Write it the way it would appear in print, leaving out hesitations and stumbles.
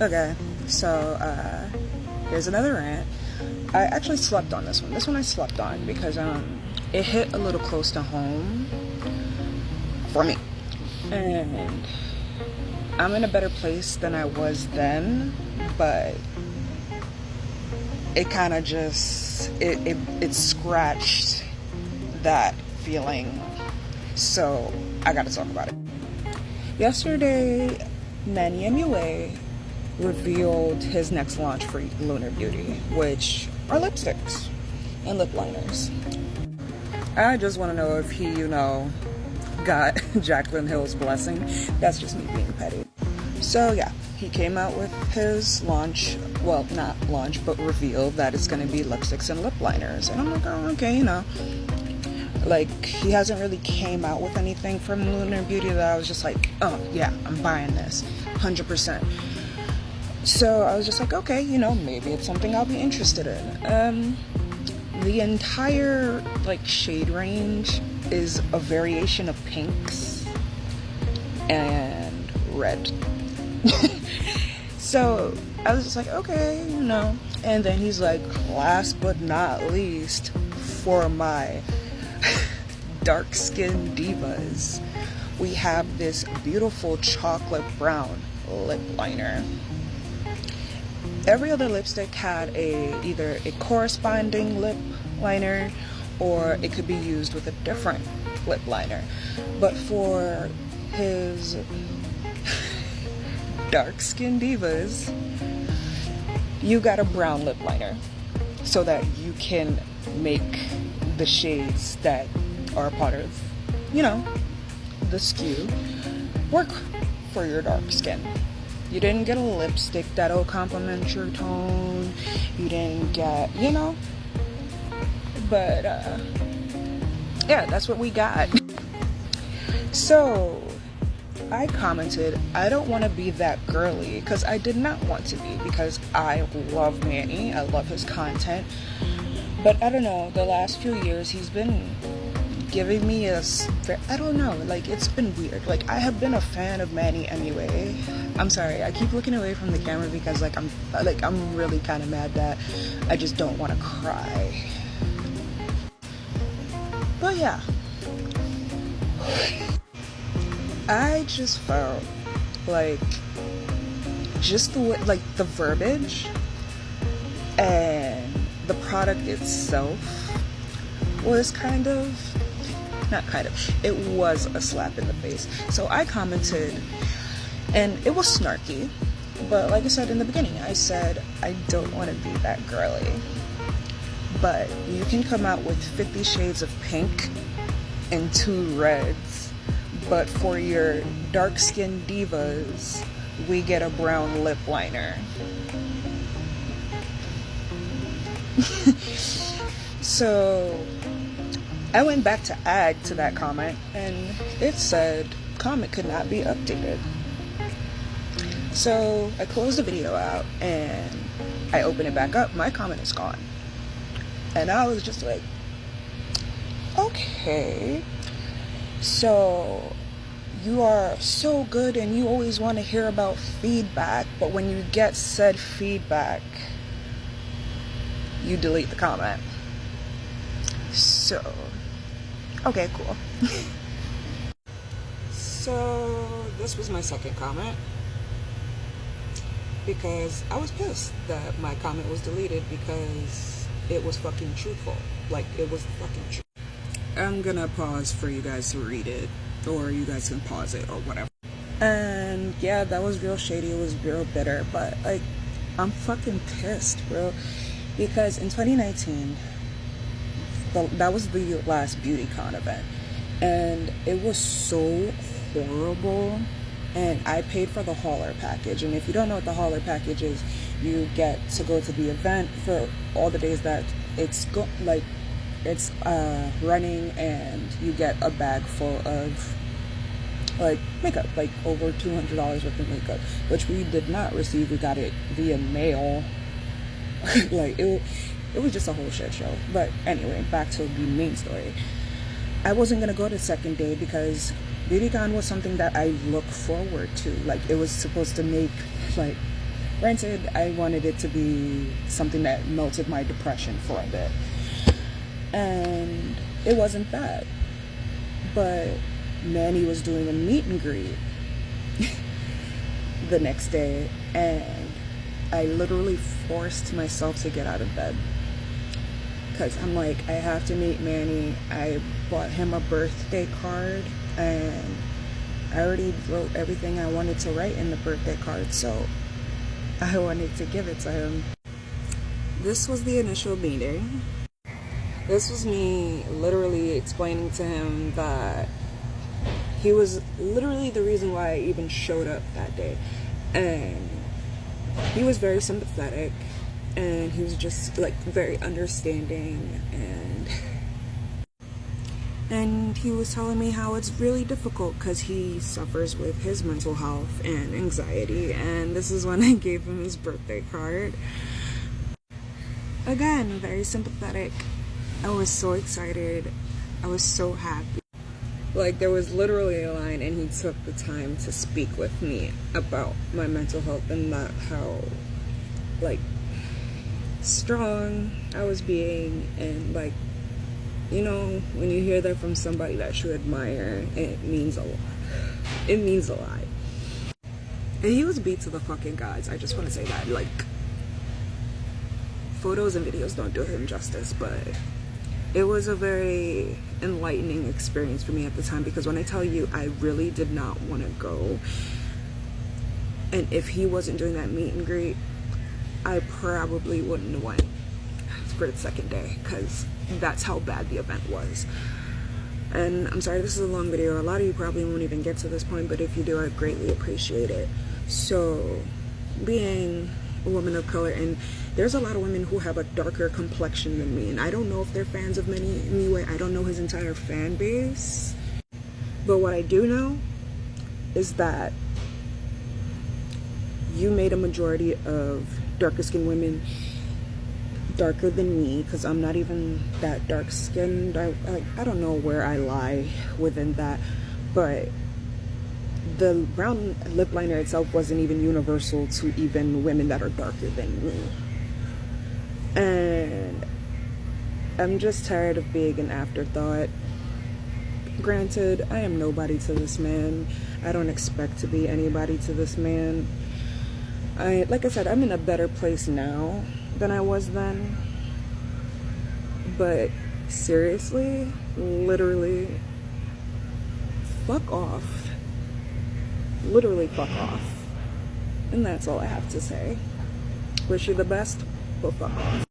Okay, so here's another rant. I actually slept on this one. This one I slept on because it hit a little close to home for me. And I'm in a better place than I was then, but it kind of just it scratched that feeling. So I got to talk about it. Yesterday, Manny MUA revealed his next launch for Lunar Beauty, which are lipsticks and lip liners. I just want to know if he, got Jaclyn Hill's blessing. That's just me being petty. So yeah, he came out with his launch, well, not launch, but reveal that it's going to be lipsticks and lip liners. And I'm like, oh, okay, like, he hasn't really came out with anything from Lunar Beauty that I was just like, oh yeah, I'm buying this 100%. So I was just like, okay, maybe it's something I'll be interested in. The entire shade range is a variation of pinks and red. So I was just like, okay, and then he's like, last but not least, for my dark skinned divas, we have this beautiful chocolate brown lip liner. Every other lipstick had either a corresponding lip liner or it could be used with a different lip liner. But for his dark skinned divas, you got a brown lip liner so that you can make the shades that are part of, the SKU work for your dark skin. You didn't get a lipstick that'll complement your tone. You didn't get, But, yeah, that's what we got. So, I commented, I don't want to be that girly, because I did not want to be, because I love Manny. I love his content. But I don't know, the last few years he's been giving me I don't know, it's been weird. I have been a fan of Manny anyway. I'm sorry, I keep looking away from the camera because I'm really kind of mad that I just don't want to cry. But yeah, I just felt just the way, the verbiage and the product itself was it was a slap in the face. So I commented, and it was snarky, but like I said in the beginning, I said I don't want to be that girly, but you can come out with 50 shades of pink and 2 reds, but for your dark skinned divas, we get a brown lip liner. So I went back to add to that comment, and it said comment could not be updated. So I closed the video out and I opened it back up. My comment is gone. And I was just like, okay, so you are so good and you always want to hear about feedback, but when you get said feedback, you delete the comment. So, okay, cool. So, this was my second comment, because I was pissed that my comment was deleted because it was fucking truthful. It was fucking true. I'm gonna pause for you guys to read it, or you guys can pause it, or whatever. And yeah, that was real shady, it was real bitter, but I'm fucking pissed, bro, because in 2019, that was the last BeautyCon event, and it was so horrible, and I paid for the hauler package. And if you don't know what the hauler package is, you get to go to the event for all the days that it's running, and you get a bag full of makeup, over $200 worth of makeup, which we did not receive. We got it via mail. It was just a whole shit show. But anyway, back to the main story. I wasn't gonna go the second day because BeautyCon was something that I look forward to. It was supposed to make Granted, I wanted it to be something that melted my depression for a bit. And it wasn't that. But Manny was doing a meet and greet the next day, and I literally forced myself to get out of bed. Because I'm like, I have to meet Manny. I bought him a birthday card, and I already wrote everything I wanted to write in the birthday card, so I wanted to give it to him. This was the initial meeting. This was me literally explaining to him that he was literally the reason why I even showed up that day. And he was very sympathetic, and he was just like very understanding, and he was telling me how it's really difficult because he suffers with his mental health and anxiety. And this is when I gave him his birthday card. Again, very sympathetic. I was so excited. I was so happy. Like, there was literally a line, and he took the time to speak with me about my mental health and not how, like, strong I was being. And, like, you know, when you hear that from somebody that you admire, it means a lot. It means a lot. And he was beat to the fucking gods. I just want to say that. Like, photos and videos don't do him justice, but it was a very enlightening experience for me at the time, because when I tell you, I really did not want to go. And if he wasn't doing that meet and greet, I probably wouldn't have went for the second day, because that's how bad the event was. And I'm sorry, this is a long video. A lot of you probably won't even get to this point, but if you do, I greatly appreciate it. So, being a woman of color, and there's a lot of women who have a darker complexion than me, and I don't know if they're fans of Manny anyway. I don't know his entire fan base, but what I do know is that you made a majority of darker skinned women darker than me, because I'm not even that dark skinned. I don't know where I lie within that, but the brown lip liner itself wasn't even universal to even women that are darker than me. And I'm just tired of being an afterthought. Granted, I am nobody to this man. I don't expect to be anybody to this man. Like I said, I'm in a better place now than I was then. But seriously, literally, fuck off. Literally fuck off. And that's all I have to say. Wish you the best, but fuck off.